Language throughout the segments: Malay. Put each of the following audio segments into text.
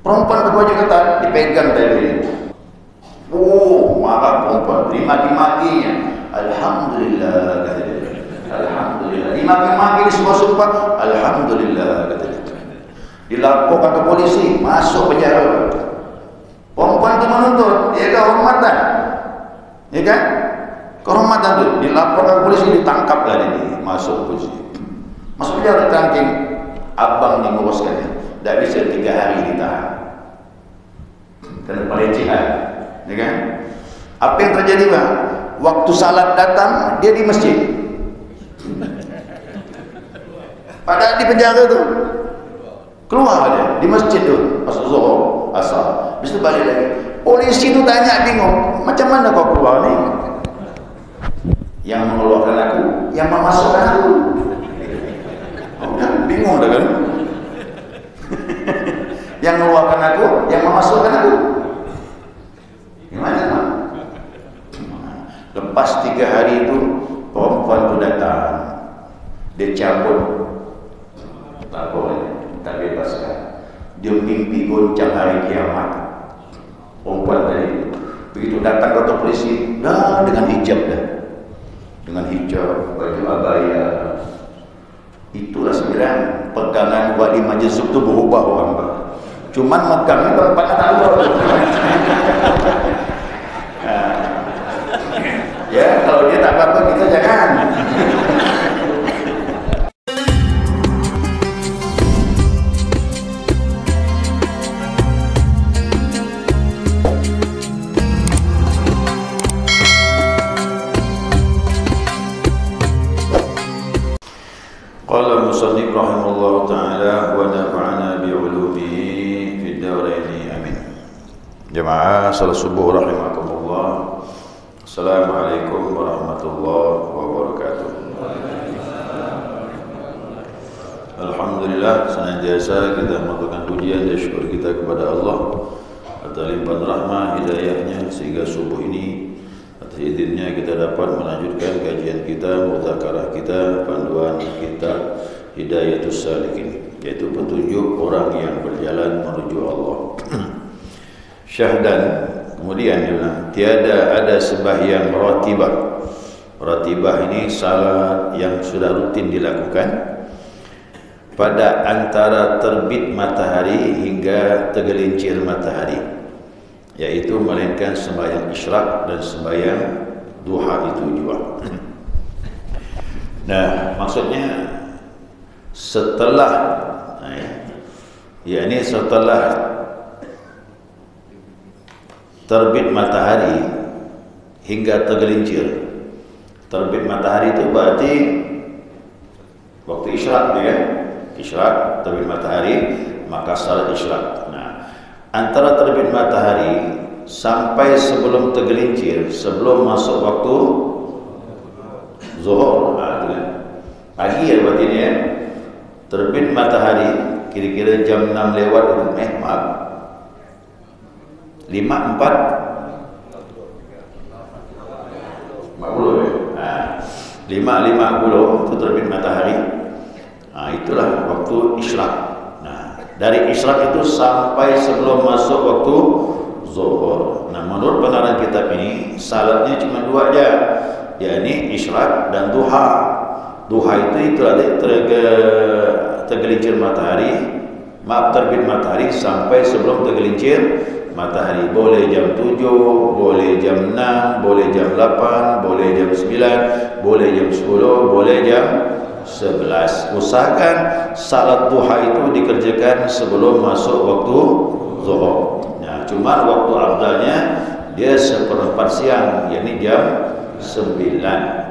Perempuan berbaju ketat dipegang dari marah perempuan, dimaki-makinya. Alhamdulillah, kata dia. Alhamdulillah. Dimaki-maki di sebuah sumpah. Alhamdulillah, kata dia. Dilaporkan ke polisi, masuk penjara. Perempuan itu menuntut, ya kehormatan, ya kan? Kehormatan itu dilaporkan ke polisi, ditangkaplah dia, masuk polisi, masuk penjara, tangking. Abang menguruskannya, tidak bisa 3 hari ditahan, karena pelecehan, ya kan? Apa yang terjadi bang? Waktu salat datang, dia di masjid. Padahal di penjara tu, keluar dia di masjid tu, pas zuhur, asar, habis tu balik lagi. Polisi tu tanya, bingung, macam mana kau keluar ni? Yang mengeluarkan aku, yang memasukkan aku. Bingung dah kan? Yang mengeluarkan aku, yang memasukkan aku. Gimana bang? Lepas 3 hari itu, perempuan tu datang, dia cabut, tak boleh, tak bebaskan. Dia mimpi goncang hari kiamat. Perempuan tadi begitu datang ke kantor polisi, dah dengan hijab dah, dengan hijab, baju abaya. Itulah sebenarnya pegangan wali majzub tu berubah orang bang. Cuman megangnya tempatnya tak luar. Ya kalau dia tak apa-apa kita jangan. Qala musannif rahimahullah ta'ala wa nafa'ana bi'ulumihi fid daraini amin. Jemaah salat subuh rahimakumullah. Assalamualaikum warahmatullahi wabarakatuh. Alhamdulillah, senantiasa kita mengaturkan pujian dan syukur kita kepada Allah atas limpahan rahmah hidayahnya sehingga subuh ini atas izinnya kita dapat melanjutkan kajian kita, mudzakarah kita, panduan kita Hidayatus Salikin, yaitu petunjuk orang yang berjalan menuju Allah. Syahdan, kemudian dia bilang, tiada ada sembahyang ratibah. Ratibah ini salat yang sudah rutin dilakukan pada antara terbit matahari hingga tergelincir matahari, yaitu melainkan sembahyang isyraq dan sembahyang duha itu juga. Nah, maksudnya setelah yakni setelah terbit matahari hingga tergelincir. Terbit matahari itu berarti waktu isyraq ya. Isyraq, terbit matahari, maka salat isyraq. Nah, antara terbit matahari sampai sebelum tergelincir, sebelum masuk waktu zuhur, pagi ya berarti ini ya. Terbit matahari kira-kira jam 6 lewat 5:4 50 ya. 5:50 itu terbit matahari. Itulah waktu isyraq. Nah, dari isyraq itu sampai sebelum masuk waktu zuhur. Nah, menurut pengarang kitab ini salatnya cuma 2 aja, yakni isyraq dan duha. Duha itu ada tergelincir matahari, terbit matahari sampai sebelum tergelincir matahari. Boleh jam 7, boleh jam 6, boleh jam 8, boleh jam 9, boleh jam 10, boleh jam 11. Usahakan salat duha itu dikerjakan sebelum masuk waktu zuhur. Nah, cuma waktu afdalnya dia 1/4 siang, yakni jam 9.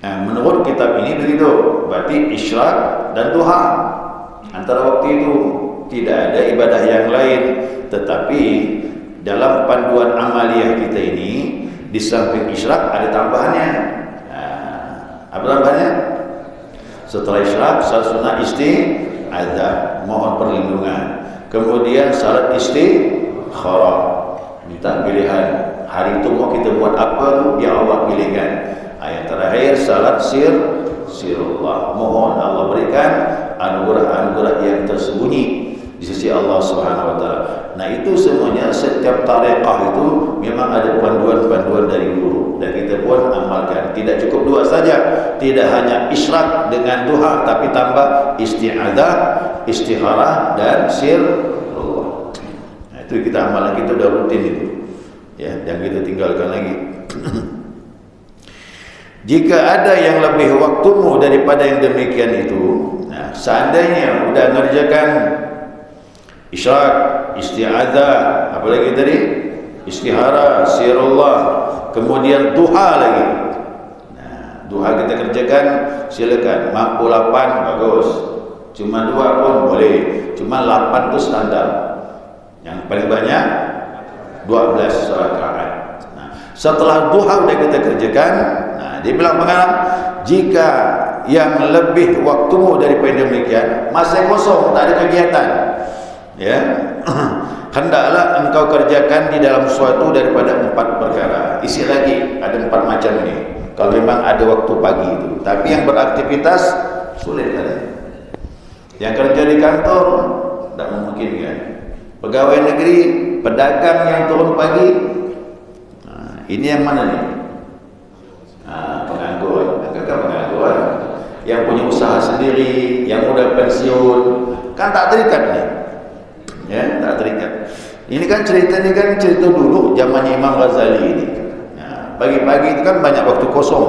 Nah, menurut kitab ini begitu. Berarti isyraq dan duha. Antara waktu itu tidak ada ibadah yang lain, tetapi dalam panduan amaliyah kita ini di samping isyraq ada tambahannya. Apa tambahannya? Setelah isyraq, salat sunnah isti'adzah, mohon perlindungan. Kemudian salat istikharah, minta pilihan. Hari itu mau kita buat apa tu, biar Allah pilihkan. Yang terakhir salat sirullah, mohon Allah berikan anugerah-anugerah yang tersembunyi di sisi Allah Subhanahu wa taala. itu semuanya, setiap tariqah itu memang ada panduan-panduan dari guru, dan kita pun amalkan. Tidak cukup 2 saja, tidak hanya isyarat dengan duha, tapi tambah isti'adzah, istikharah, dan sirrullah. Nah, itu kita amalan, kita udah rutin itu ya, dan kita tinggalkan lagi. Jika ada yang lebih waktumu daripada yang demikian itu, nah, seandainya udah ngerjakan isyarat, isti'adzah, apa lagi tadi? Istihara, sirullah, kemudian duha lagi. Nah, duha kita kerjakan, silakan. Mampu 8 bagus. Cuma 2 pun boleh. Cuma 8 itu standar. Yang paling banyak 12 rakaat. Nah, setelah duha udah kita kerjakan, nah, dia bilang pengarang, jika yang lebih waktumu daripada demikian, masa kosong, tak ada kegiatan, ya, hendaklah engkau kerjakan di dalam suatu daripada 4 perkara. Isi lagi, ada 4 macam ini kalau memang ada waktu pagi itu. Tapi yang beraktivitas sulit kan? Yang kerja di kantor tidak memungkinkan. Pegawai negeri, pedagang yang turun pagi, nah, ini yang mana nih? Nah, pengangguran. Pengangguran yang punya usaha sendiri, yang udah pensiun, kan tak terikat nih. Ya, tak terikat. Ini kan ceritanya kan cerita dulu zamannya Imam Ghazali ini. Nah, pagi-pagi itu kan banyak waktu kosong.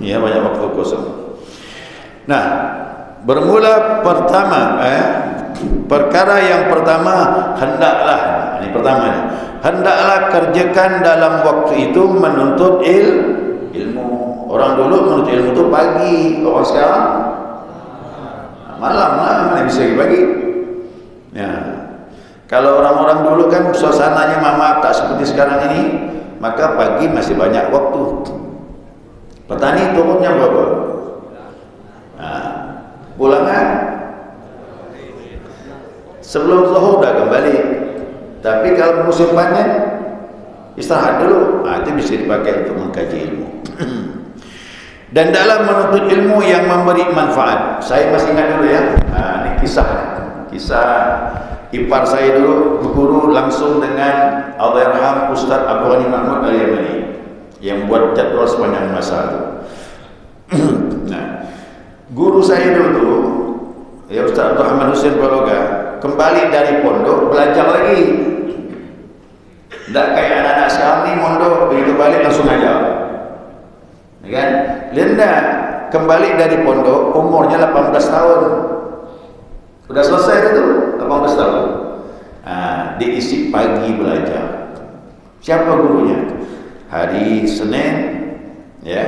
Ya, banyak waktu kosong. Nah, bermula pertama, perkara yang pertama, hendaklah, ini pertama nih, hendaklah kerjakan dalam waktu itu menuntut ilmu. Orang dulu menuntut ilmu itu pagi, orang sekarang malam lah, mana bisa pagi. Ya, kalau orang-orang dulu kan suasananya mama tak seperti sekarang ini, maka pagi masih banyak waktu. Petani turunnya berapa? Nah, pulangan sebelum zuhur dah kembali. Tapi kalau musim panen istirahat dulu. Nah, itu bisa dipakai untuk mengkaji ilmu. Dan dalam menuntut ilmu yang memberi manfaat, saya masih ingat dulu ya. Nah, ini kisah ipar saya dulu berguru langsung dengan Allahyarham Ustaz Abdul Ghani Mahmud Al-Yamani yang buat jadwal sepanjang masa itu. Nah, guru saya dulu ya Ustaz Abdul Rahman Hussein Baloga kembali dari pondok belajar lagi. Tidak kayak anak-anak sekarang ni mondok begitu balik langsung ajar. Ya kan? Linda kembali dari pondok umurnya 18 tahun. Sudah selesai itu 18 tahun. Nah, diisi pagi belajar. Siapa gurunya? Hari Senin ya,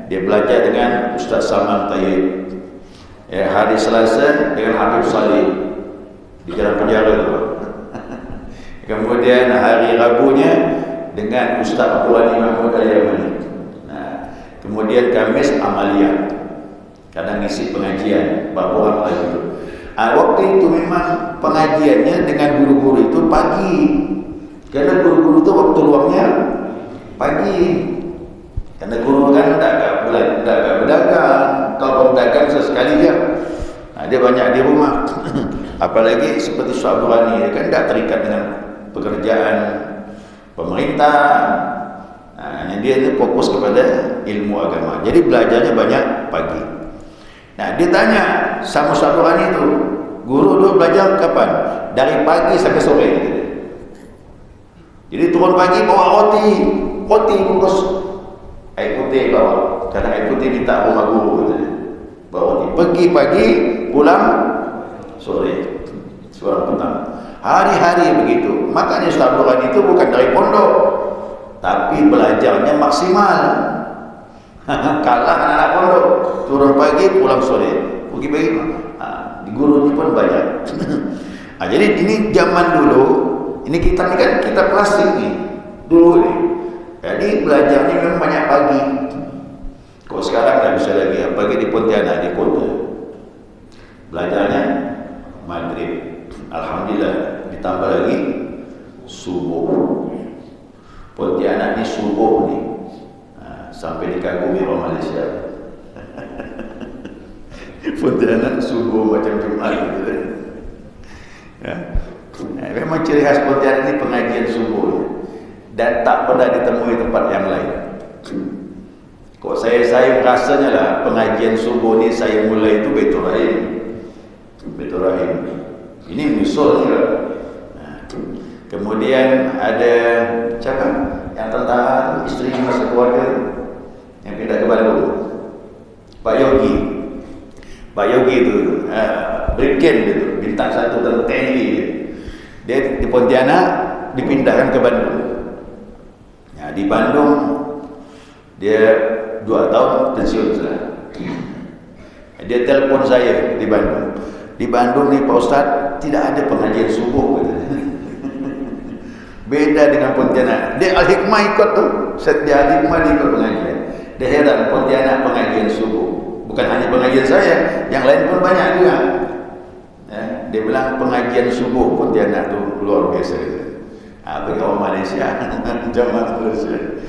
dia belajar dengan Ustaz Salman Tayyib. Ya, hari Selasa dengan Habib Salih di Jalan Penjara itu. Kemudian hari Rabunya dengan Ustaz Abdul Ghani Mahmud Al-Yamani. Nah, kemudian Kamis amaliyah. Kadang isi pengajian, bab-bab lagi itu. Waktu itu memang pengajiannya dengan guru-guru itu pagi. Karena guru-guru itu waktu luangnya pagi. Karena guru kan tak berdagang. Kalau berdagang sesekali je. Nah, dia banyak di rumah. Apalagi seperti Ustaz Abdul Ghani kan tak terikat dengan pekerjaan pemerintah. Nah, dia itu fokus kepada ilmu agama. Jadi belajarnya banyak pagi. Nah, dia tanya sama Ustaz Abdul Ghani itu, guru dulu belajar kapan? Dari pagi sampai sore. Jadi turun pagi bawa roti bungkus air putih bawa. Kadang air putih minta rumah guru gitu. Bawa roti. Pergi pagi, pulang sore. Suara petang. Hari-hari begitu. Makanya Ustaz Abdul Ghani itu bukan dari pondok, tapi belajarnya maksimal. Kalah anak-anak pondok, turun pagi pulang sore. Pergi pagi, di gurunya pun banyak. Nah, jadi ini zaman dulu, ini kita kan kitab klasik nih dulu nih. Jadi belajarnya memang banyak pagi. Kalau sekarang nggak bisa lagi, apalagi di Pontianak di kota. Belajarnya maghrib, alhamdulillah ditambah lagi subuh. Pontianak ini subuh nih. Sampai dikagumi orang Malaysia. Pontianak subuh macam Jumat gitu. Ya. Memang ciri khas Pontianak ini pengajian subuh dan tak pernah ditemui tempat yang lain. Kok saya rasanya lah pengajian subuh ni saya mulai itu Baitur Rahim. Ini misul juga. Kemudian ada siapa yang tentang isteri masa keluarga yang pindah ke Bandung, Pak Yogi itu Brigjen itu bintang 1 dan TNI dia di Pontianak dipindahkan ke Bandung. Nah, di Bandung dia 2 tahun pensiun sudah. Dia telepon saya di Bandung nih Pak Ustadz, tidak ada pengajian subuh gitu. Beda dengan Pontianak. Dia Al-Hikmah ikut tuh. Setiap Al-Hikmah dia ikut pengajian. Dia heran Pontianak pengajian subuh. Bukan hanya pengajian saya, yang lain pun banyak juga. Ya, dia bilang pengajian subuh Pontianak tuh luar biasa gitu. Bagi orang Malaysia, jamaah Malaysia.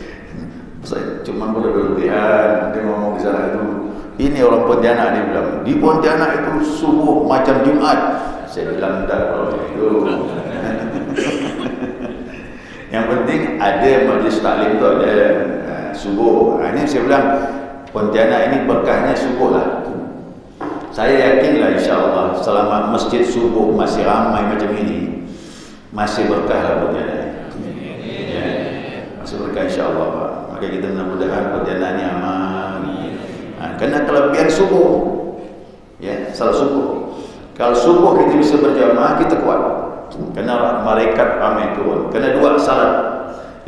Saya cuma boleh berlebihan. Dia ngomong di sana itu. Ini orang Pontianak dia bilang. Di Pontianak itu subuh macam Jumat. Saya bilang tak kalau itu. Yang penting ada majlis taklim tu ada subuh. Ini saya bilang Pontianak ini berkahnya subuh lah. Saya yakinlah insya-Allah selama masjid subuh masih ramai macam ini, masih berkah lah Pontianak. Ya, masih berkah insya-Allah Pak. Maka kita mudah-mudahan Pontianak ini aman. Karena kelebihan subuh, ya salat subuh. Kalau subuh kita bisa berjamaah kita kuat. Kerana malaikat ramai turun. Kerana 2 salat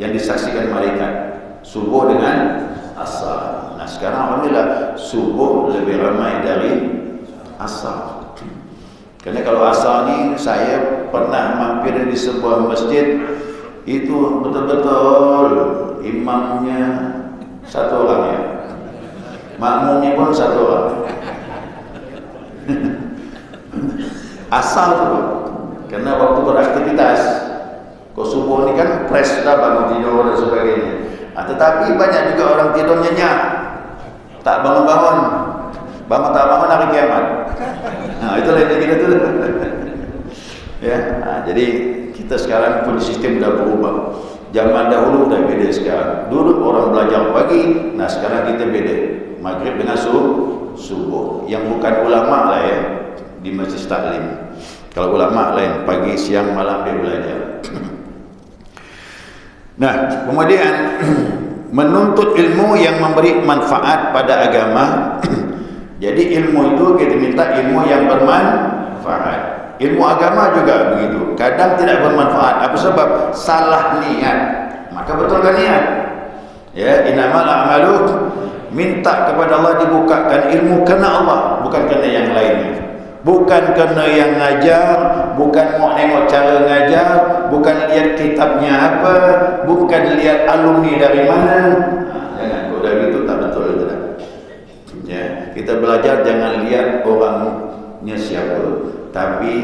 yang disaksikan malaikat, subuh dengan asar. Nah sekarang alhamdulillah subuh lebih ramai dari asar. Kerana kalau asar ni saya pernah mampir di sebuah masjid, itu betul-betul imamnya 1 orang ya, makmumnya pun 1 orang. Asar tu karena waktu beraktivitas. Kau subuh ni kan fresh dah, bangun tidur dan sebagainya. Tetapi banyak juga orang tidur nyenyak, tak bangun-bangun. Bangun tak bangun hari kiamat. Itulah yang kita tu. Ya, jadi kita sekarang pun sistem dah berubah. Zaman dahulu dah beda sekarang. Dulu orang belajar pagi, nah sekarang kita beda. Maghrib dengan subuh. Yang bukan ulama lah ya di majlis taklim. Kalau ulama lain pagi, siang, malam dia belajar. Nah, kemudian menuntut ilmu yang memberi manfaat pada agama. Jadi ilmu itu kita minta ilmu yang bermanfaat. Ilmu agama juga begitu. Kadang tidak bermanfaat. Apa sebab? Salah niat. Maka betulkan niat. Ya, innamal a'malu, minta kepada Allah dibukakan ilmu kerana Allah, bukan kerana yang lainnya. Bukan kerana yang ngajar, bukan mau tengok cara ngajar, bukan lihat kitabnya apa, bukan lihat alumni dari mana. Jangan, kalau dari itu tak betul itu dah. Ya, kita belajar jangan lihat orangnya siapa, tapi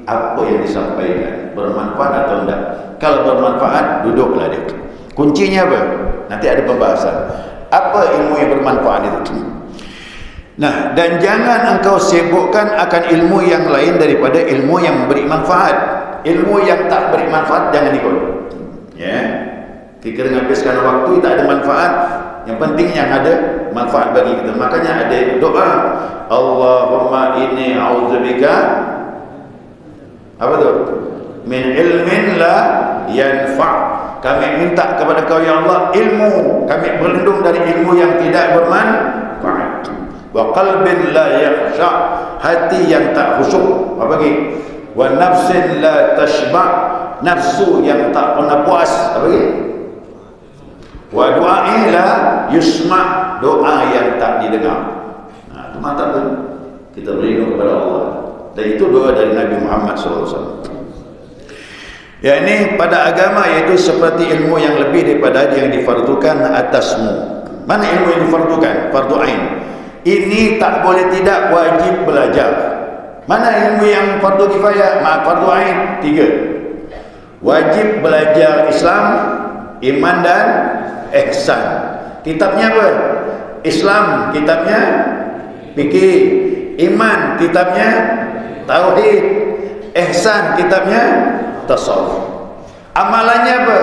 apa yang disampaikan, bermanfaat atau tidak. Kalau bermanfaat, duduklah dia. Kuncinya apa? Nanti ada pembahasan. Apa ilmu yang bermanfaat itu? Nah, dan jangan engkau sibukkan akan ilmu yang lain daripada ilmu yang memberi manfaat. Ilmu yang tak beri manfaat jangan ikut. Ya. Kita menghabiskan waktu tak ada manfaat. Yang penting yang ada manfaat bagi kita. Makanya ada doa, Allahumma inni a'udzubika apa tu? Min ilmin la yanfa'. Kami minta kepada Kau ya Allah ilmu. Kami berlindung dari ilmu yang tidak bermanfaat. Wa qalbin la yakhsha, hati yang tak khusyuk. Apa lagi? Wa nafsin la tashba', nafsu yang tak pernah puas. Apa lagi? Wa du'ain la yusma', doa yang tak didengar. Nah, itu mantap tu. Kita berlindung kepada Allah. Dan itu doa dari Nabi Muhammad SAW. Ya, ini pada agama yaitu seperti ilmu yang lebih daripada yang difardukan atasmu. Mana ilmu yang difardukan? Fardu ain. Ini tak boleh tidak wajib belajar. Mana ilmu yang fardu kifayah? Fardu ain 3. Wajib belajar Islam, iman dan ihsan. Kitabnya apa? Islam kitabnya fikih, iman kitabnya tauhid, ihsan kitabnya tasawuf. Amalannya apa?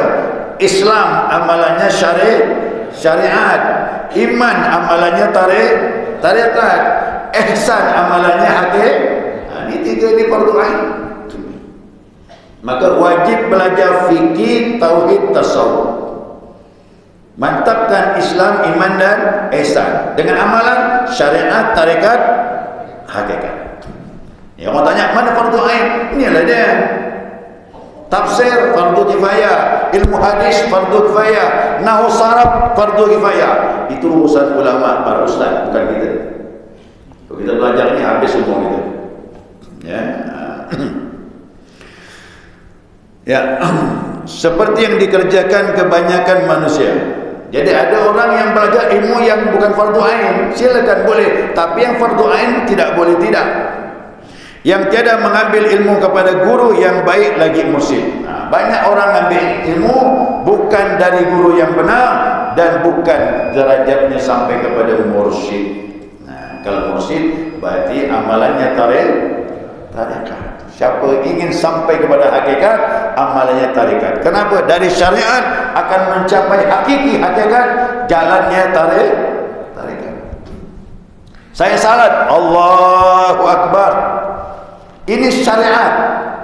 Islam amalannya syariat. Iman amalannya tarikat. Ihsan amalannya ini 3 ni fardu ain. Maka wajib belajar fikih, tauhid, tasawuf. Mantapkan Islam, iman dan ihsan dengan amalan syariat, tarikat, hakikat. Ya, orang tanya mana fardu ain? Inilah dia. Tafsir fardu kifayah, ilmu hadis fardu kifayah, nahwu saraf fardu kifayah. Itu urusan ulama, para ustaz, bukan kita. Kalau kita belajar ni habis semua kita. Ya. Ya. Seperti yang dikerjakan kebanyakan manusia. Jadi ada orang yang belajar ilmu yang bukan fardu ain, silakan boleh, tapi yang fardu ain tidak boleh tidak. Yang tiada mengambil ilmu kepada guru yang baik lagi mursyid. Banyak orang ambil ilmu bukan dari guru yang benar dan bukan derajatnya sampai kepada mursyid. Kalau mursyid berarti amalannya tarikat. Siapa ingin sampai kepada hakikat, amalannya tarikat. Kenapa? Dari syariat akan mencapai hakiki hakikat, jalannya tarikat. Saya salat, Allahu Akbar. Ini syariat.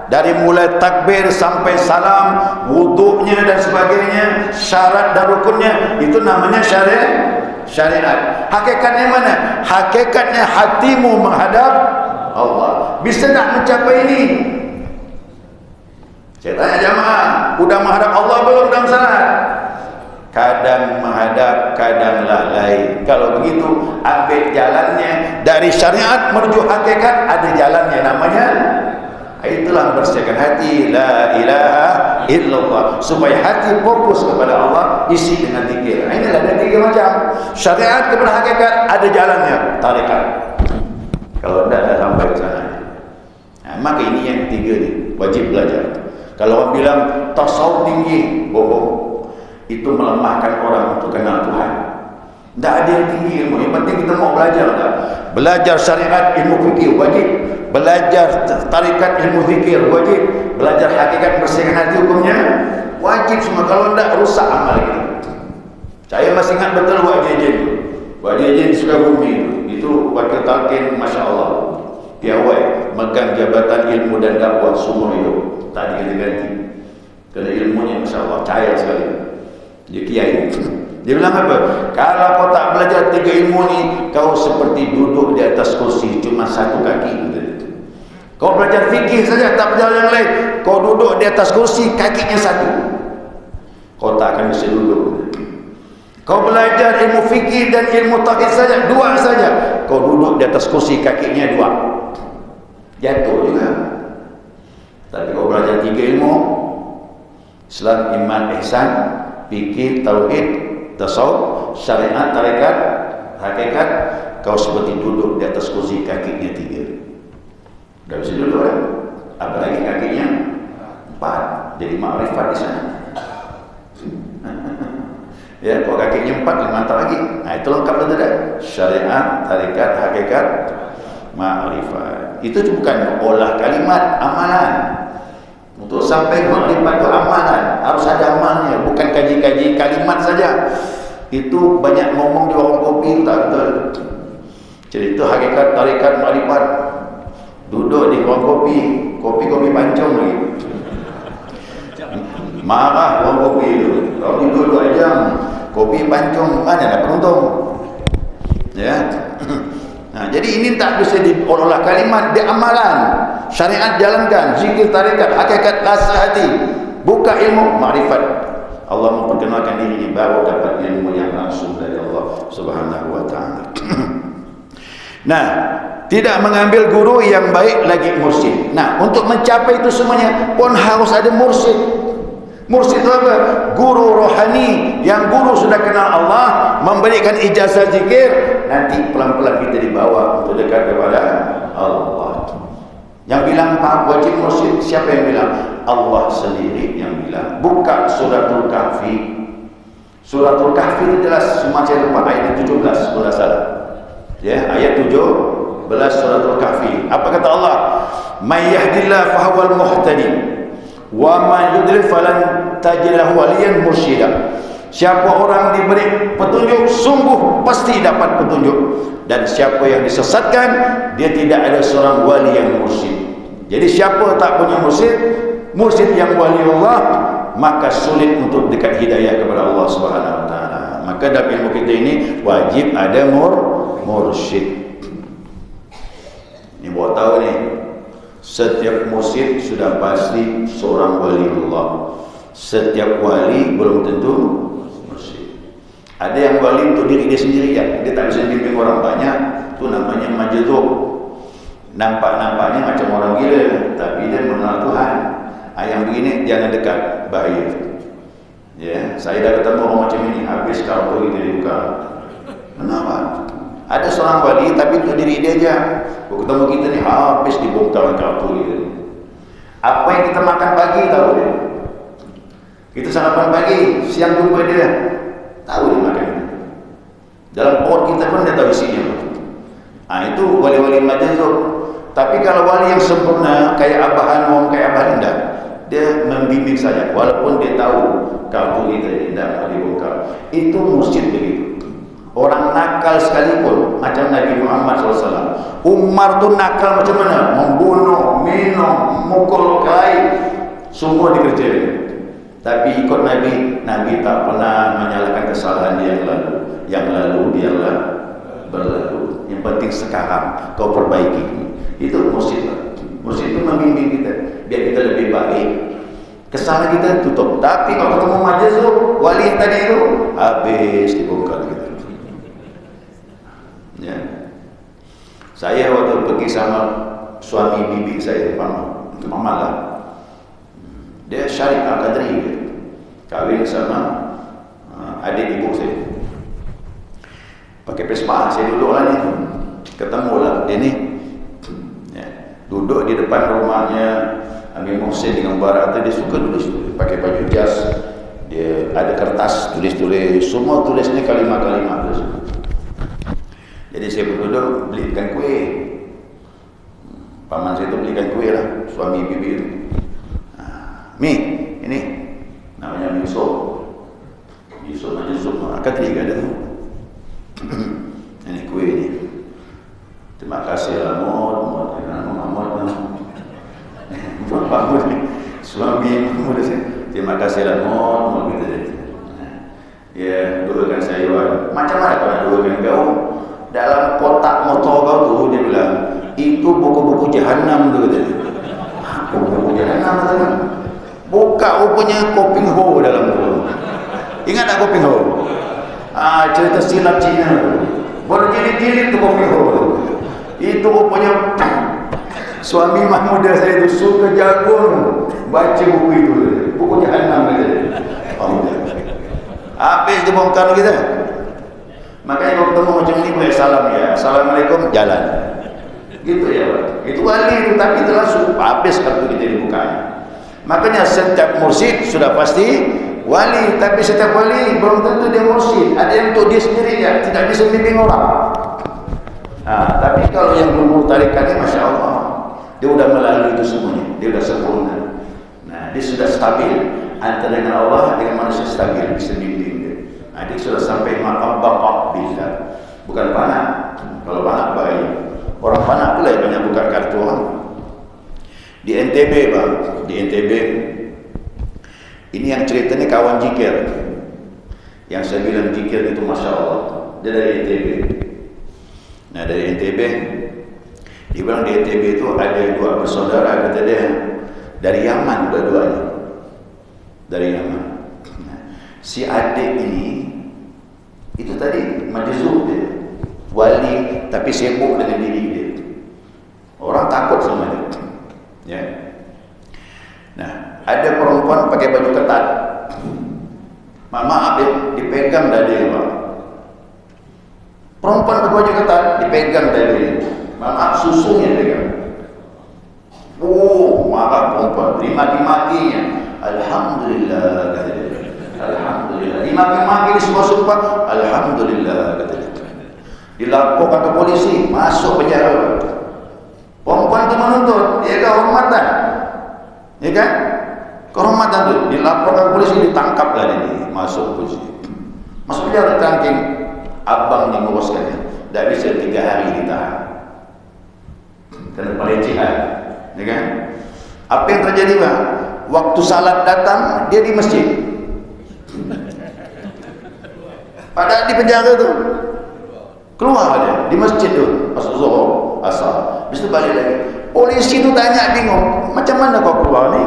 Dari mulai takbir sampai salam, wuduknya dan sebagainya, syarat dan rukunnya, itu namanya syariat. Hakikatnya mana? Hakikatnya hatimu menghadap Allah. Bisa tak mencapai ini? Saya tanya jamaah, udah menghadap Allah belum dalam salat? Kadang menghadap, kadang lalai. Kalau begitu, ambil jalannya dari syariat menuju hakikat, ada jalannya namanya. Itulah bersihkan hati, la ilaha illallah, supaya hati fokus kepada Allah, isi dengan zikir. Inilah ada 3 macam. Syariat kepada hakikat, ada jalannya, tarikat. Kalau tidak sampai ke sana. Maka ini yang 3 ni, wajib belajar. Kalau orang bilang tasawuf tinggi, bohong. Itu melemahkan orang untuk kenal Tuhan. Tidak ada yang tinggi ilmu. Yang penting kita mau belajar tak? Belajar syariat, ilmu fikih wajib. Belajar tarikat, ilmu zikir wajib. Belajar hakikat, bersihkan hati, hukumnya wajib semua. Kalau tidak, rusak amal kita. Saya masih ingat betul Wak Jejen di Sukabumi itu wakil talqin, Masya Allah, piawai, megang jabatan ilmu dan dakwah seumur hidup. Tak diganti-ganti kerana ilmunya Masya Allah, cair sekali. Dia kiai. Dia bilang apa? Kalau kau tak belajar 3 ilmu ni, kau seperti duduk di atas kursi cuma 1 kaki. Kau belajar fikih saja, tak belajar yang lain, kau duduk di atas kursi, kakinya 1. Kau tak akan bisa duduk. Kau belajar ilmu fikih dan ilmu tauhid saja, 2 saja, kau duduk di atas kursi, kakinya 2. Jatuh juga. Tapi kau belajar 3 ilmu, Islam, iman, ihsan, fikih, tauhid, tasawuf, syariat, tarikat, hakikat, kau seperti duduk di atas kursi, kakinya 3. Dah bisa duduk kan? Apalagi kakinya 4. Jadi makrifat di sana. Ya, kalau kakinya 4, 5 mantap lagi. Itu lengkap betul tak? Syariat, tarikat, hakikat, makrifat. Itu bukan olah kalimat, amalan. Untuk sampai makrifat itu amalan, harus ada amalnya, bukan kaji-kaji kalimat saja. Itu banyak ngomong di warung kopi, tak betul. Jadi itu hakikat, tarikat, makrifat. Duduk di warung kopi, kopi pancung lagi. Marah warung kopi itu. Kalau duduk 2 jam, kopi pancung, mana nak penuntung? Ya. Nah, jadi ini tak bisa diolah kalimat, dia amalan. Syariat jalankan, zikir, tarikat, hakikat, rasa hati. Buka ilmu, makrifat. Allah memperkenalkan dirinya, baru dapat ilmu yang langsung dari Allah Subhanahu wa ta'ala. Nah, tidak mengambil guru yang baik lagi mursyid. Nah, untuk mencapai itu semuanya pun harus ada mursyid. Mursyid itu apa? Guru rohani, yang guru sudah kenal Allah, memberikan ijazah zikir, nanti pelan-pelan kita dibawa untuk dekat kepada Allah. Yang bilang tak wajib mursyid, siapa yang bilang? Allah sendiri yang bilang. Buka suratul kahfi. Suratul kahfi itu jelas, cuma saya lupa ayat 17 kalau salah. Ya, ayat 17 suratul kahfi. Apa kata Allah? May yahdillahu fahuwal muhtadi Wa man yudlil falan tajid lahu waliyan mursyida. Siapa orang diberi petunjuk, sungguh pasti dapat petunjuk. Dan siapa yang disesatkan, dia tidak ada seorang wali yang mursyid. Jadi siapa tak punya mursyid yang wali Allah, maka sulit untuk dekat hidayah kepada Allah Subhanahu wa taala. Maka dalam ilmu kita ini wajib ada mursyid. Ini buat tahu nih, setiap mursyid sudah pasti seorang wali Allah. Setiap wali belum tentu mursyid. Ada yang wali untuk diri dia sendiri ya, dia tak bisa bimbing orang banyak, itu namanya majdzub. Nampak-nampaknya macam orang gila, tapi dia mengenal Tuhan. Yang begini jangan dekat, bahaya. Ya, saya dah ketemu orang macam ini, habis kartu kita dibuka. Kenapa? Ada seorang wali tapi untuk diri dia aja. Kalau ketemu kita ni habis dibongkar kartu kita. Apa yang kita makan pagi tahu dia. Kita sarapan pagi, siang jumpa dia, tahu dia makan. Dalam pot kita pun dia tahu isinya. Itu wali-wali majdzub. Tapi kalau wali yang sempurna kayak Abah Hanum, kayak Abah Linda, dia membimbing saja walaupun dia tahu kartu kita tidak dibongkar. Itu mursyid begitu. Orang nakal sekalipun macam Nabi Muhammad SAW. Umar tu nakal macam mana? Membunuh, minum, mukul kelahi, semua dikerjakan. Tapi ikut Nabi, Nabi tak pernah menyalahkan kesalahan dia yang lalu. Yang lalu biarlah berlalu. Yang penting sekarang kau perbaiki. Itu mursyid. Mursyid itu membimbing kita biar kita lebih baik. Kesalahan kita tutup. Tapi kalau ketemu majdzub, wali yang tadi itu habis dibongkar kita. Ya. Saya waktu pergi sama suami bibi saya, Mama lah. Dia Syarif Al-Qadri, kahwin sama adik ibu saya. Pakai Vespa, saya duduk lah ni. Ketemu lah dia ni. Ya. Duduk di depan rumahnya Amir Muhsin dengan Barat tu, dia suka tulis, pakai baju jas. Dia ada kertas tulis-tulis, semua tulisnya kalimah-kalimah tulis. Jadi saya berduduk belikan kuih. Paman saya tu belikan kuih lah, suami bibi tu. Mi, ini namanya Yusuf. Yusuf majdzub, akad tiga ada tu. Ini kuih ni. Terima kasih lah Mud, Mahmud, suami muda saya. Terima kasih lah Mud, gitu. Ya, doakan saya macam mana kau nak doakan kau? Dalam kotak motor kau tu, dia bilang, itu buku-buku Jahannam tu kata dia. Buku-buku Jahannam kata dia. Buka rupanya Koping Ho dalam tu. Ingat tak Koping Ho? Cerita silap Cina tu. Baru jilid-jilid tu Koping Ho tu. Itu rupanya suami mahmuda saya tu suka jagung baca buku itu. Buku Jahannam kata dia. Habis dibongkar kita. Makanya kalau ketemu macam ini boleh salam ya. Assalamualaikum, jalan. Gitu ya Pak. Itu wali itu, tapi itu langsung habis kartu kita dibuka. Makanya setiap mursyid sudah pasti wali, tapi setiap wali belum tentu dia mursyid. Ada yang untuk dia sendiri ya, tidak bisa membimbing orang. Tapi kalau yang berburu tarikat ini, Masya Allah, dia sudah melalui itu semuanya. Dia sudah sempurna. Nah, dia sudah stabil antara dengan Allah dengan manusia, stabil, bisa bimbing dia. Dia sudah sampai maqam baqaq billah. Bukan panah. Kalau panah baik. Orang panah pula yang banyak buka kartu orang. Di NTB Bang, di NTB ini yang ceritanya kawan Jikir. Yang saya bilang Jikir itu Masya Allah, dia dari NTB. Nah dari NTB, dia bilang di NTB itu ada dua bersaudara, kata dia, dari Yaman dua-duanya. Dari Yaman. Nah, si adik ini itu tadi majdzub dia, wali tapi sibuk dengan diri dia. Orang takut sama dia. Ya. Nah, ada perempuan pakai baju ketat. Maaf, dipegang dada Pak. Perempuan pakai baju ketat, dipegang dada. Maaf, susunya pegang. Marah perempuan, dimaki-makinya. Alhamdulillah, kata dia. Alhamdulillah. Dimaki-maki di semua sumpah. Alhamdulillah, kata dia. Dilaporkan ke polisi, masuk penjara. Perempuan itu menuntut, dia ada hormatan, ya kan? Kehormatan tu, dilaporkan polisi, ditangkap lah dia, masuk polisi. Masuk dia tertangking, abang ni nguruskannya. Tak bisa 3 hari ditahan. Kena pelecehan, ya kan? Apa yang terjadi bang? Waktu salat datang, dia di masjid. Padahal di penjara tu. Keluar dia di masjid tu, masuk Zuhur, Asar. Habis tu balik lagi. Polisi tu tanya, bingung, macam mana kau keluar ni?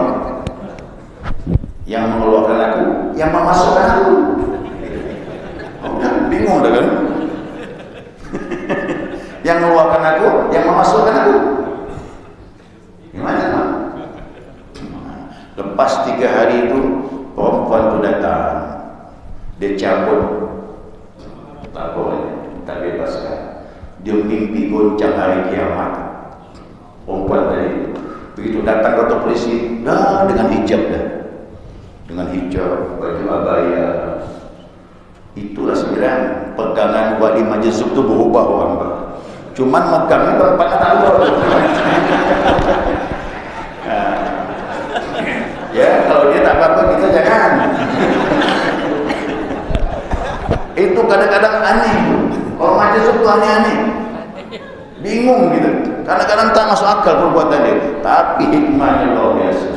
Yang mengeluarkan aku, yang memasukkan aku. Oh, kan? Bingung dah kan? Yang mengeluarkan aku, yang memasukkan aku. Gimana bang? Lepas 3 hari itu, perempuan tu datang. Dia cabut, tak boleh, tak bebaskan. Dia mimpi goncang hari kiamat. Perempuan tadi, begitu datang kantor polisi, dah dengan hijab dah. Dengan hijab, baju abaya. Itulah sebenarnya pegangan wali majlis itu berubah orang. Cuman megangnya tempatnya tak tahu. Ya, kalau dia tak apa-apa kita jangan. Itu kadang-kadang aneh. Orang majlis itu aneh-aneh. Bingung gitu. Kadang-kadang tak masuk akal perbuatan dia. Tapi hikmahnya luar biasa.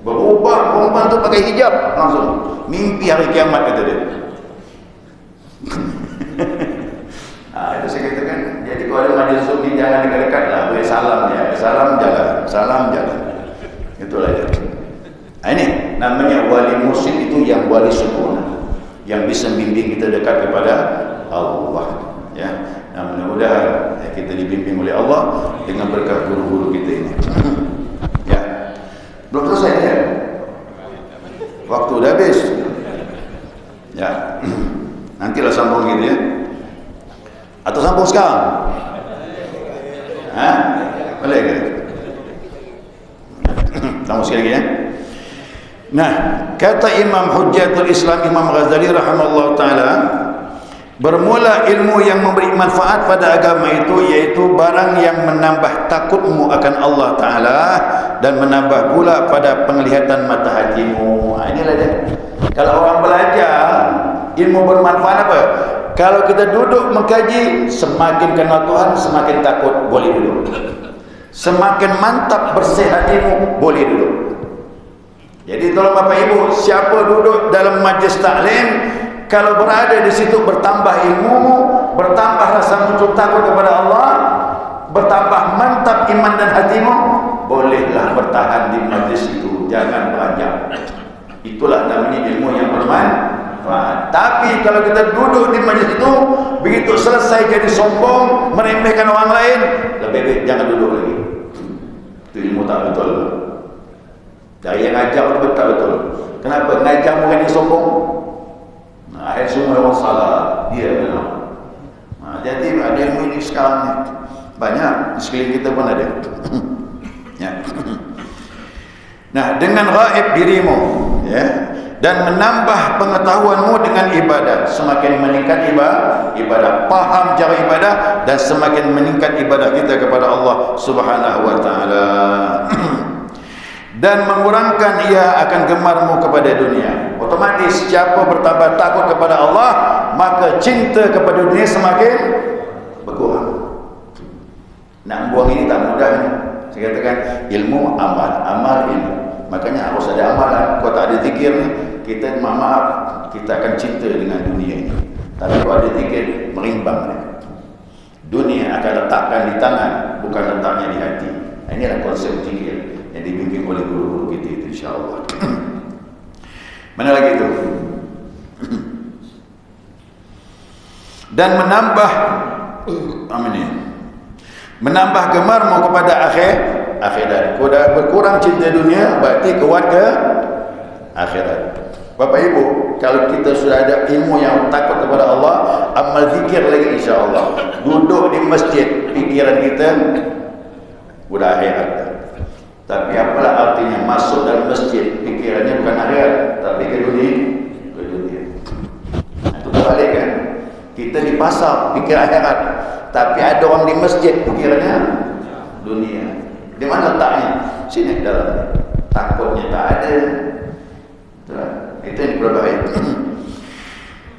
Berubah, perempuan tu pakai hijab langsung mimpi hari kiamat kata dia. Itu saya katakan, jadi kalau ada majlis sufi jangan dekat-dekat lah, boleh salam ya, salam jalan. Itulah dia. Ini namanya wali mursyid, itu yang wali sempurna, yang bisa membimbing kita dekat kepada Allah. Ya, nah, mudah-mudahan kita dibimbing oleh Allah dengan berkat guru-guru kita ini. Belum selesai ya? Waktu dah habis. Ya. Nantilah sambung gitu ya. Atau sambung sekarang? Hah? Boleh ke? Sambung sekali lagi ya. Nah, kata Imam Hujjatul Islam Imam Ghazali rahimahullah ta'ala, bermula ilmu yang memberi manfaat pada agama itu, yaitu barang yang menambah takutmu akan Allah Ta'ala dan menambah pula pada penglihatan mata hatimu. Inilah dia. Kalau orang belajar ilmu bermanfaat apa? Kalau kita duduk mengkaji, semakin kenal Tuhan, semakin takut, boleh duduk. Semakin mantap bersih hatimu, boleh duduk. Jadi tolong Bapak Ibu, siapa duduk dalam majlis taklim, kalau berada di situ bertambah ilmumu, bertambah rasa muncul takut kepada Allah, bertambah mantap iman dan hatimu, bolehlah bertahan di majlis itu, jangan beranjak. Itulah namanya ilmu yang bermanfaat. Tapi kalau kita duduk di majlis itu, begitu selesai jadi sombong, meremehkan orang lain, lebih baik jangan duduk lagi. Itu ilmu tak betul. Dari yang ngajar itu tak betul. Kenapa? Ngajar bukan yang sombong. Akhir semua orang salah, dia benar. Jadi ada ilmu ini sekarang ni banyak, di sekeliling kita pun ada. Ya. Nah, dengan gaib dirimu, ya, dan menambah pengetahuanmu dengan ibadah, semakin meningkat ibadah, faham cara ibadah, dan semakin meningkat ibadah kita kepada Allah Subhanahu wa taala. Dan mengurangkan ia akan gemarmu kepada dunia. Otomatis siapa bertambah takut kepada Allah, maka cinta kepada dunia semakin berkurang. Nak buang ini tak mudah ni. Saya katakan ilmu amal ilmu. Makanya harus ada amalan. Kalau tak ada zikir ni, kita maaf, kita akan cinta dengan dunia ini. Tapi kalau ada zikir, merimbang dia. Dunia akan letakkan di tangan, bukan letaknya di hati. Inilah konsep zikir yang dibimbing oleh guru-guru kita itu, insya-Allah. Mana lagi itu? Dan menambah menambah gemarmu kepada akhirat. Kau dah berkurang cinta dunia, berarti kuat ke akhirat. Bapak Ibu, kalau kita sudah ada ilmu yang takut kepada Allah, amal zikir lagi insya-Allah. Duduk di masjid, pikiran kita sudah akhirat. Tapi apalah artinya masuk dalam masjid, pikirannya bukan akhirat, tapi ke dunia. Itu balik kan? Kita di pasar pikir akhirat, tapi ada orang di masjid pikirannya dunia. Di mana letaknya? Sini dalam. Takutnya tak ada, Itu yang berbahaya.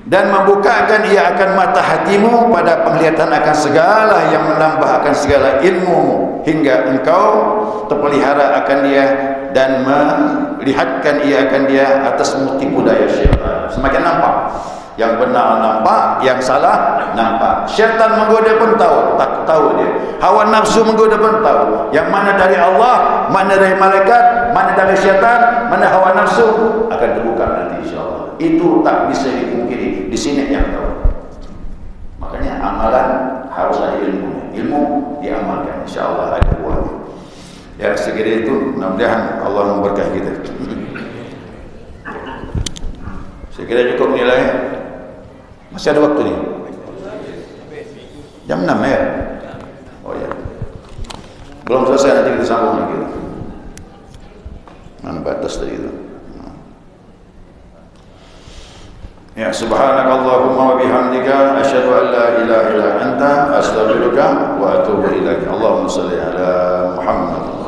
Dan membukakan ia akan mata hatimu pada penglihatan akan segala yang menambah akan segala ilmu, hingga engkau terpelihara akan dia dan melihatkan ia akan dia atas tipu daya syaitan. Semakin nampak, yang benar nampak, yang salah nampak. Syaitan menggoda pun tahu, tak tahu dia. Hawa nafsu menggoda pun tahu. Yang mana dari Allah, mana dari malaikat, mana dari syaitan, mana hawa nafsu, akan terbuka nanti insya-Allah. Itu tak bisa dipungkiri. Di sini yang tahu. Makanya amalan harus ada ilmu. Ilmu diamalkan, insya-Allah ada buahnya. Ya, sekira itu, mudah-mudahan Allah memberkahi kita. Sekira cukup nilai. Masih ada waktu ni. Jam 6 ya? Oh ya. Belum selesai, nanti kita sambung lagi. Mana batas tadi itu? Ya, subhanakallahumma wa bihamdika asyhadu an la ilaha illa anta astaghfiruka wa atubu ilaik. Allahumma shalli ala Muhammad.